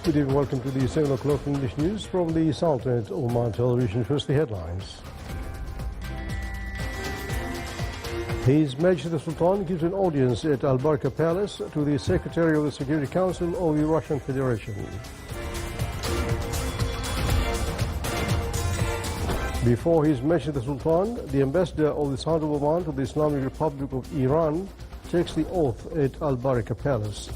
Good evening, welcome to the 7 o'clock English news from the Sultanate Oman Television. First, the headlines. His Majesty the Sultan gives an audience at Al Barka Palace to the Secretary of the Security Council of the Russian Federation. Before His Majesty the Sultan, the Ambassador of the Sultanate of Oman to the Islamic Republic of Iran takes the oath at Al Barka Palace.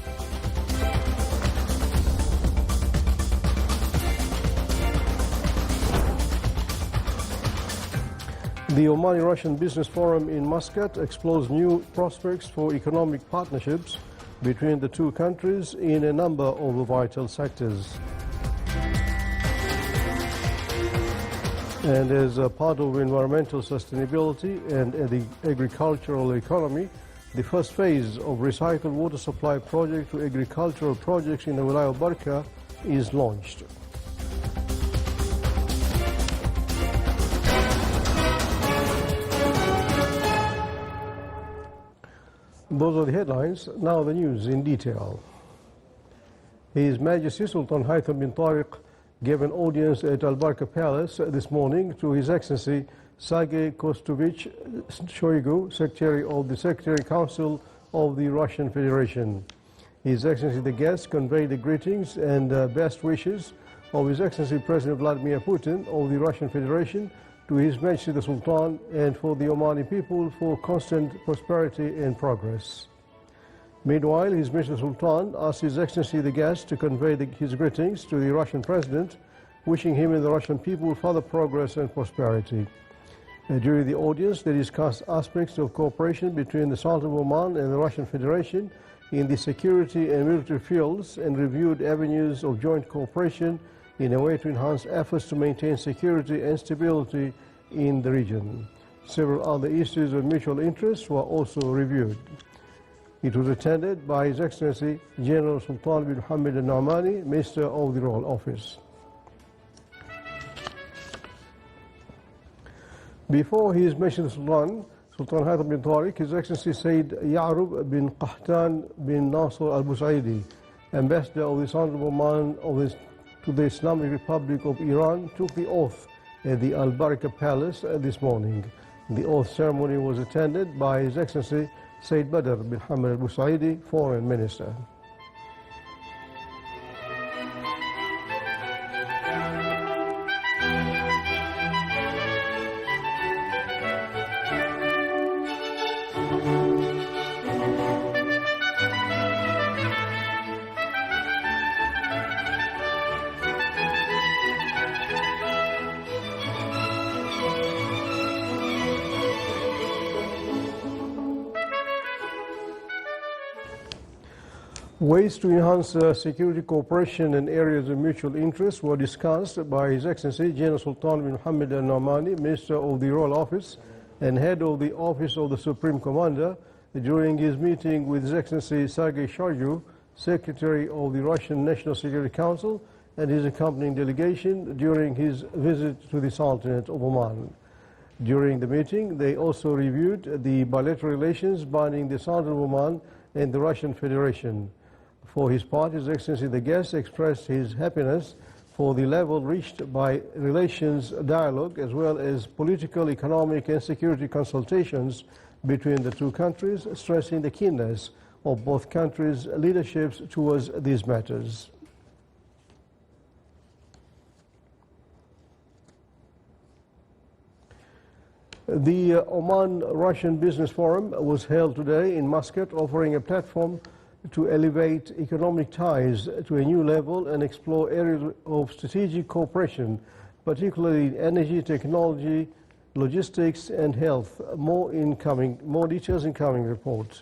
The Omani-Russian Business Forum in Muscat explores new prospects for economic partnerships between the two countries in a number of vital sectors. And as a part of environmental sustainability and the agricultural economy, the first phase of recycled water supply project to agricultural projects in the Wilaya of Barka is launched. Those are the headlines. Now the news in detail. His Majesty Sultan Haitham bin Tariq gave an audience at Al Barka Palace this morning to His Excellency Sergei Kostovich Shoigu, Secretary of the Secretary Council of the Russian Federation. His Excellency the guest conveyed the greetings and best wishes of His Excellency President Vladimir Putin of the Russian Federation to His Majesty the Sultan and for the Omani people for constant prosperity and progress. Meanwhile, His Majesty the Sultan asked His Excellency the guest to convey his greetings to the Russian President, wishing him and the Russian people further progress and prosperity. During the audience, they discussed aspects of cooperation between the Sultan of Oman and the Russian Federation in the security and military fields and reviewed avenues of joint cooperation in a way to enhance efforts to maintain security and stability in the region. Several other issues of mutual interest were also reviewed. It was attended by His Excellency General Sultan bin Mohammed al-Naamani, Minister of the Royal Office. Before His Majesty the Sultan, Sultan Haitham bin Tariq, His Excellency Sayyid Ya'rub bin Qahtan bin Nasser al-Busaidi, Ambassador of the Sultan of Oman to the Islamic Republic of Iran, took the oath at the Al Barka Palace this morning. The oath ceremony was attended by His Excellency Sayyid Badr bin Hamad al-Busaidi, Foreign Minister. Ways to enhance security cooperation in areas of mutual interest were discussed by His Excellency General Sultan bin Mohammed al-Naamani, Minister of the Royal Office and Head of the Office of the Supreme Commander, during his meeting with His Excellency Sergei Shoigu, Secretary of the Russian National Security Council, and his accompanying delegation during his visit to the Sultanate of Oman. During the meeting, they also reviewed the bilateral relations binding the Sultanate of Oman and the Russian Federation. For his part, His Excellency the guest expressed his happiness for the level reached by relations dialogue as well as political, economic and security consultations between the two countries, stressing the keenness of both countries' leaderships towards these matters. The Oman-Russian Business Forum was held today in Muscat, offering a platform to elevate economic ties to a new level and explore areas of strategic cooperation, particularly in energy, technology, logistics and health. More details in coming report.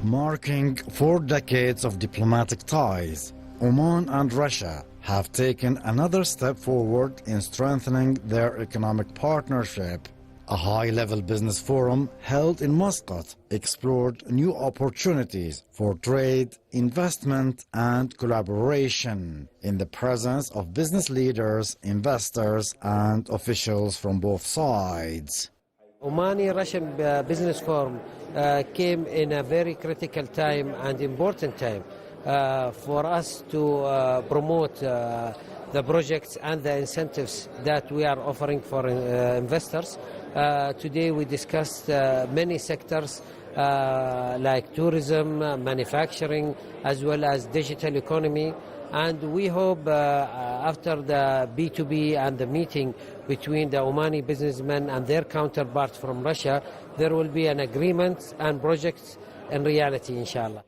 Marking 4 decades of diplomatic ties, Oman and Russia have taken another step forward in strengthening their economic partnership. A high-level business forum held in Muscat explored new opportunities for trade, investment and collaboration in the presence of business leaders, investors and officials from both sides. Omani-Russian Business Forum came in a very critical time and important time for us to promote the projects and the incentives that we are offering for investors. Today we discussed many sectors like tourism, manufacturing, as well as digital economy. And we hope after the B2B and the meeting between the Omani businessmen and their counterparts from Russia, there will be an agreement and projects in reality, inshallah.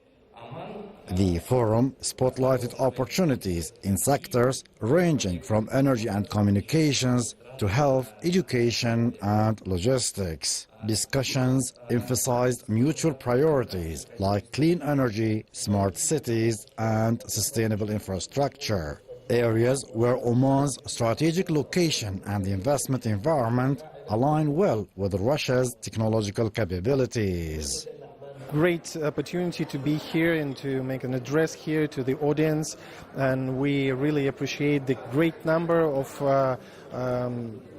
The forum spotlighted opportunities in sectors ranging from energy and communications to health, education, and logistics. Discussions emphasized mutual priorities like clean energy, smart cities, and sustainable infrastructure, areas where Oman's strategic location and the investment environment align well with Russia's technological capabilities. Great opportunity to be here and to make an address here to the audience, and we really appreciate the great number of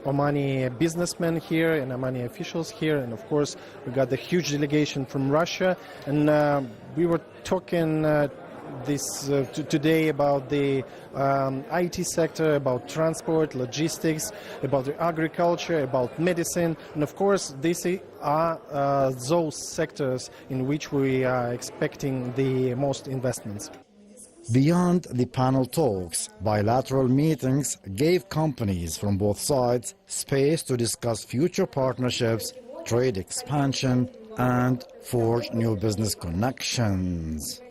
Omani businessmen here and Omani officials here, and of course we got the huge delegation from Russia, and we were talking today about the IT sector, about transport, logistics, about the agriculture, about medicine, and of course these are those sectors in which we are expecting the most investments. Beyond the panel talks, bilateral meetings gave companies from both sides space to discuss future partnerships, trade expansion, and forge new business connections.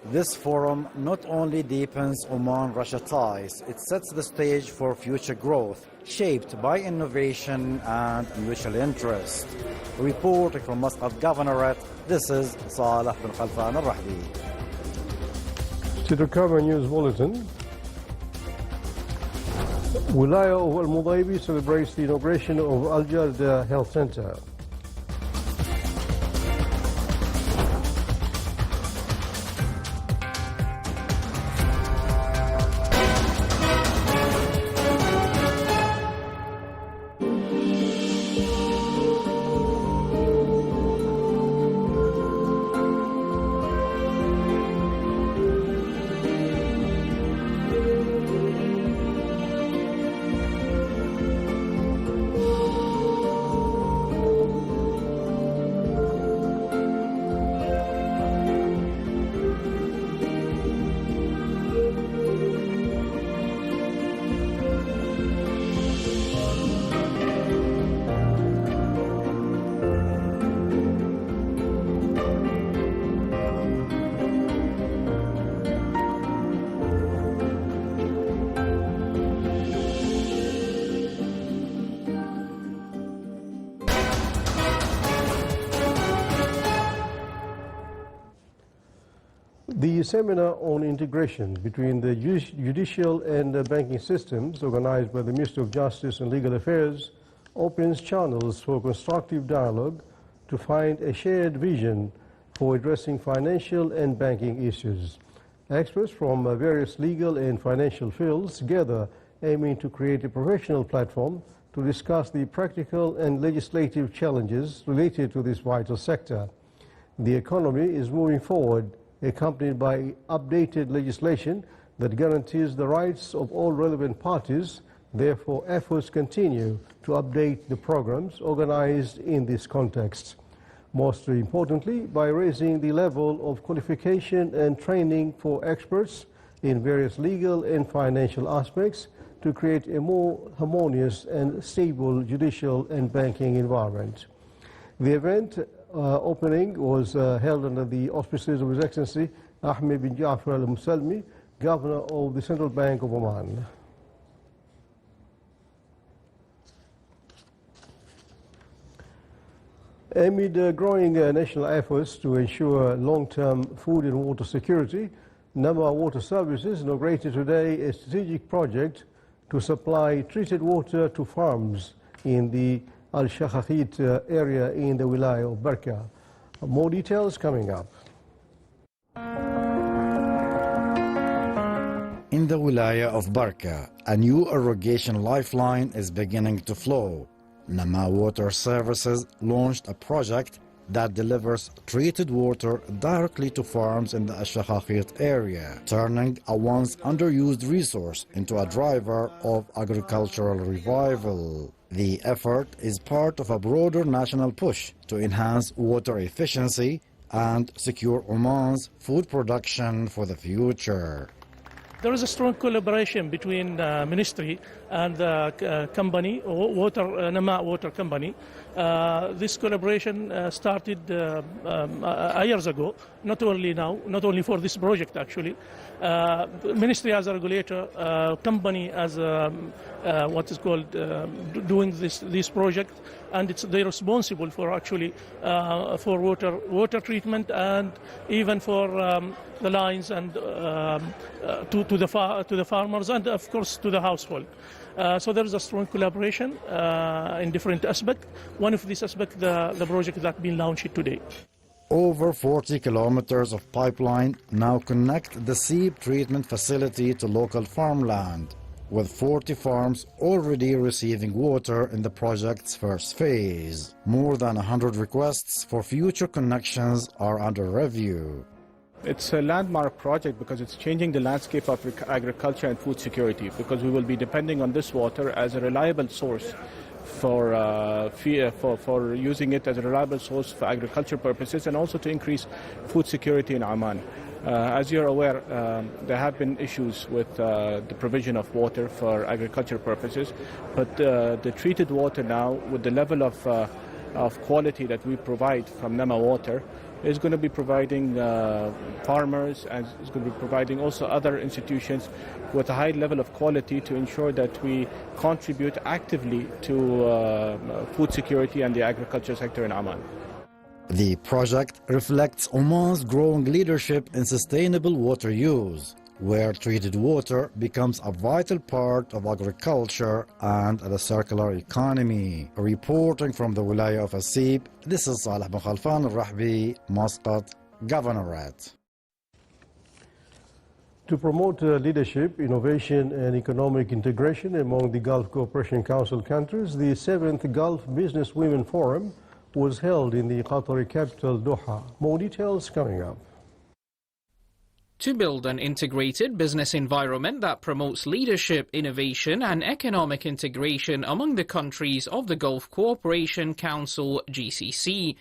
This forum not only deepens Oman-Russia ties, it sets the stage for future growth, shaped by innovation and mutual interest. Reporting from Muscat Governorate, this is Saleh bin Khalfan al-Rahbi. To the Cover News Bulletin. Wilaya of Al-Mudaybi celebrates the inauguration of Al-Jarda Health Center. The seminar on integration between the judicial and banking systems, organized by the Ministry of Justice and Legal Affairs, opens channels for constructive dialogue to find a shared vision for addressing financial and banking issues. Experts from various legal and financial fields gather, aiming to create a professional platform to discuss the practical and legislative challenges related to this vital sector. The economy is moving forward, accompanied by updated legislation that guarantees the rights of all relevant parties. Therefore, efforts continue to update the programs organized in this context. Most importantly, by raising the level of qualification and training for experts in various legal and financial aspects to create a more harmonious and stable judicial and banking environment. The event opening was held under the auspices of His Excellency Ahmed bin Ja'far al-Musalmi, Governor of the Central Bank of Oman. Amid growing national efforts to ensure long-term food and water security, Nama Water Services inaugurated today a strategic project to supply treated water to farms in the Al-Shakhakit area in the Wilaya of Barka. More details coming up. In the Wilaya of Barka, a new irrigation lifeline is beginning to flow. Nama Water Services launched a project that delivers treated water directly to farms in the Ash-Shakhakhirt area, turning a once underused resource into a driver of agricultural revival. The effort is part of a broader national push to enhance water efficiency and secure Oman's food production for the future. There is a strong collaboration between the ministry and the company, Nama Water Company. This collaboration started years ago, not only now, not only for this project actually. Ministry as a regulator, company as what is called doing this project, and they're responsible for actually for water treatment and even for the lines and to the farmers and of course to the household. So there is a strong collaboration in different aspects. One of these aspects, the project that been launched today. Over 40 kilometers of pipeline now connect the seep treatment facility to local farmland, with 40 farms already receiving water in the project's first phase. More than 100 requests for future connections are under review. It's a landmark project because it's changing the landscape of agriculture and food security, because we will be depending on this water as a reliable source for using it as a reliable source for agriculture purposes and also to increase food security in Oman. As you're aware, there have been issues with the provision of water for agriculture purposes, but the treated water now, with the level of quality that we provide from Nama Water, is going to be providing farmers and is going to be providing also other institutions with a high level of quality to ensure that we contribute actively to food security and the agriculture sector in Oman. The project reflects Oman's growing leadership in sustainable water use, where treated water becomes a vital part of agriculture and the circular economy. Reporting from the Wilaya of Asib, this is Saleh bin Khalfan al-Rahbi, Muscat, Governorate. To promote leadership, innovation and economic integration among the Gulf Cooperation Council countries, the 7th Gulf Business Women Forum was held in the Qatari capital Doha. More details coming up. To build an integrated business environment that promotes leadership, innovation and economic integration among the countries of the Gulf Cooperation Council (GCC),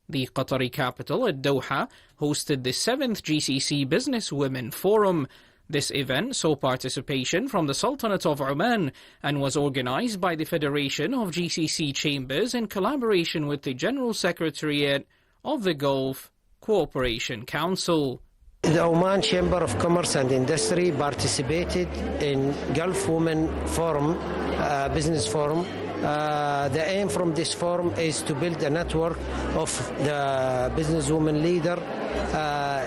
the Qatari capital at Doha hosted the 7th GCC Business Women Forum. This event saw participation from the Sultanate of Oman and was organized by the Federation of GCC Chambers in collaboration with the General Secretariat of the Gulf Cooperation Council. The Oman Chamber of Commerce and Industry participated in Gulf Women Forum, Business Forum. The aim from this forum is to build a network of the businesswomen leader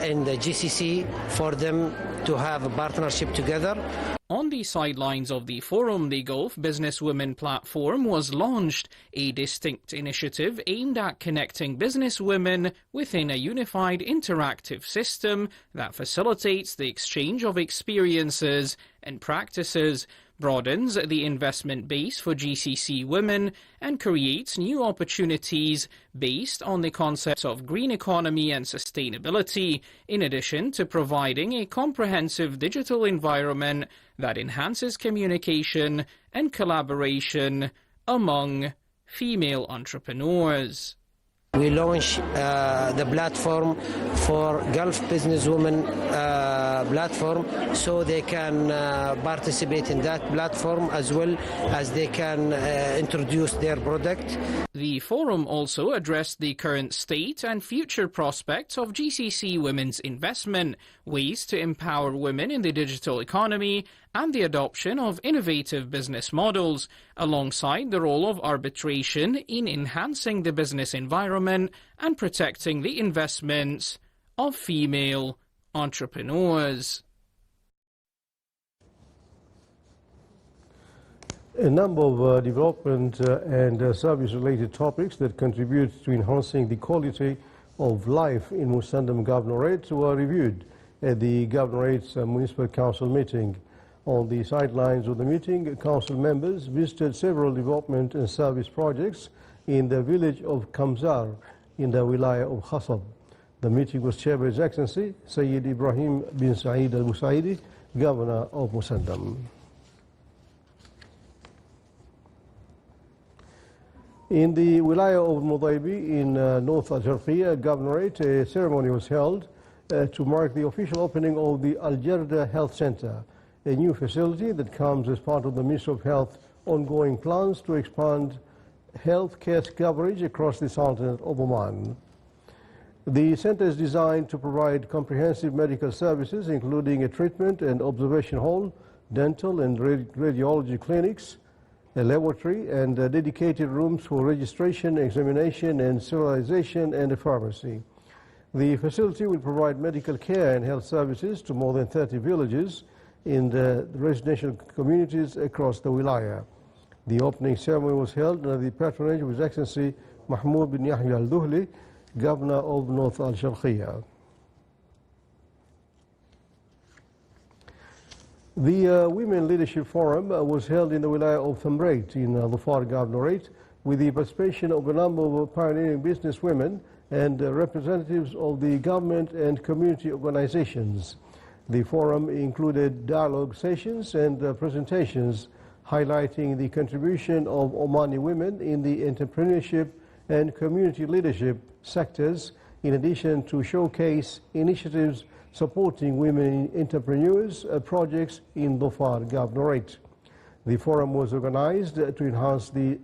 in the GCC for them to have a partnership together. On the sidelines of the forum, the Gulf Business Women Platform was launched, a distinct initiative aimed at connecting business women within a unified interactive system that facilitates the exchange of experiences and practices, broadens the investment base for GCC women, and creates new opportunities based on the concepts of green economy and sustainability, in addition to providing a comprehensive digital environment that enhances communication and collaboration among female entrepreneurs. We launched the platform for Gulf Businesswomen platform, so they can participate in that platform as well as they can introduce their product. The forum also addressed the current state and future prospects of GCC women's investment, ways to empower women in the digital economy, and the adoption of innovative business models, alongside the role of arbitration in enhancing the business environment and protecting the investments of female entrepreneurs. A number of development and service-related topics that contribute to enhancing the quality of life in Musandam Governorate were reviewed at the Governorate's Municipal Council meeting. On the sidelines of the meeting, council members visited several development and service projects in the village of Kamzar in the wilaya of Khasab. The meeting was chaired by His Excellency Sayyid Ibrahim bin Saeed Al Busaidi, Governor of Musaddam. In the wilaya of Mudaibi in North Al-Sharqiyya Governorate, a ceremony was held to mark the official opening of the Al-Jarda Health Center, a new facility that comes as part of the Ministry of Health ongoing plans to expand health care coverage across the Sultanate of Oman. The center is designed to provide comprehensive medical services, including a treatment and observation hall, dental and radiology clinics, a laboratory, and dedicated rooms for registration, examination, and sterilization, and a pharmacy. The facility will provide medical care and health services to more than 30 villages in the residential communities across the wilaya. The opening ceremony was held under the patronage of His Excellency Mahmoud bin Yahya Al-Duhli, Governor of North Al-Sharqiyya. The Women Leadership Forum was held in the wilaya of Thamreit in Dhofar Governorate with the participation of a number of pioneering businesswomen and representatives of the government and community organizations. The forum included dialogue sessions and presentations highlighting the contribution of Omani women in the entrepreneurship and community leadership sectors, in addition to showcase initiatives supporting women entrepreneurs projects in Dhofar Governorate. The forum was organized to enhance the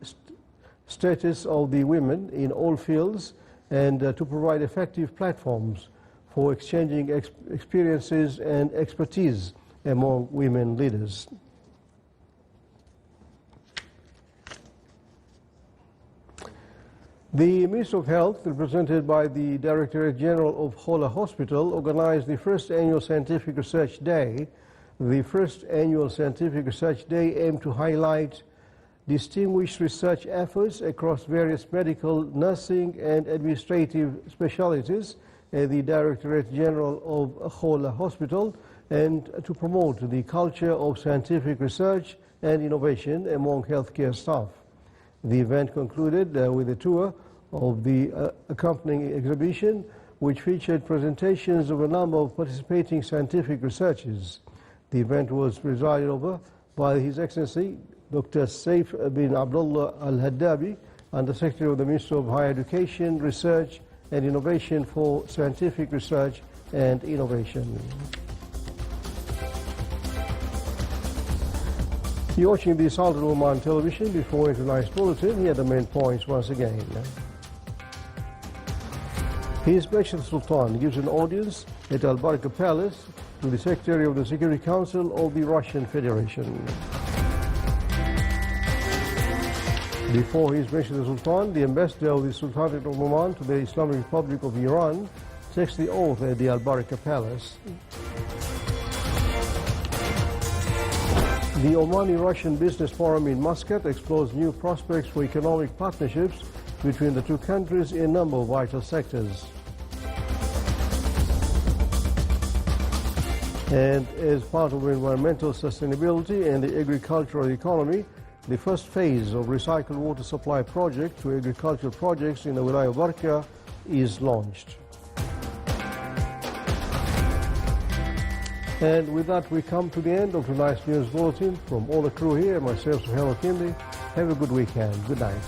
status of the women in all fields and to provide effective platforms for exchanging experiences and expertise among women leaders. The Ministry of Health, represented by the Directorate General of Khola Hospital, organized the first annual Scientific Research Day. The first annual Scientific Research Day aimed to highlight distinguished research efforts across various medical, nursing, and administrative specialties at the Directorate General of Khola Hospital, and to promote the culture of scientific research and innovation among healthcare staff. The event concluded with a tour of the accompanying exhibition, which featured presentations of a number of participating scientific researchers. The event was presided over by His Excellency Dr. Saif bin Abdullah Al-Haddabi, Under Secretary of the Ministry of Higher Education, Research and Innovation for Scientific Research and Innovation. You're watching the Sultan of Oman television. Before tonight's bulletin, here are the main points once again. His Majesty Sultan gives an audience at Al Barka Palace to the Secretary of the Security Council of the Russian Federation. Before His Majesty Sultan, the Ambassador of the Sultanate of Oman to the Islamic Republic of Iran takes the oath at the Al Barka Palace. The Omani-Russian Business Forum in Muscat explores new prospects for economic partnerships between the two countries in a number of vital sectors. And as part of environmental sustainability and the agricultural economy, the first phase of recycled water supply project to agricultural projects in the Wilaya of Barka is launched. And with that, we come to the end of tonight's news bulletin. From all the crew here, myself, Suhail Kindi, have a good weekend. Good night.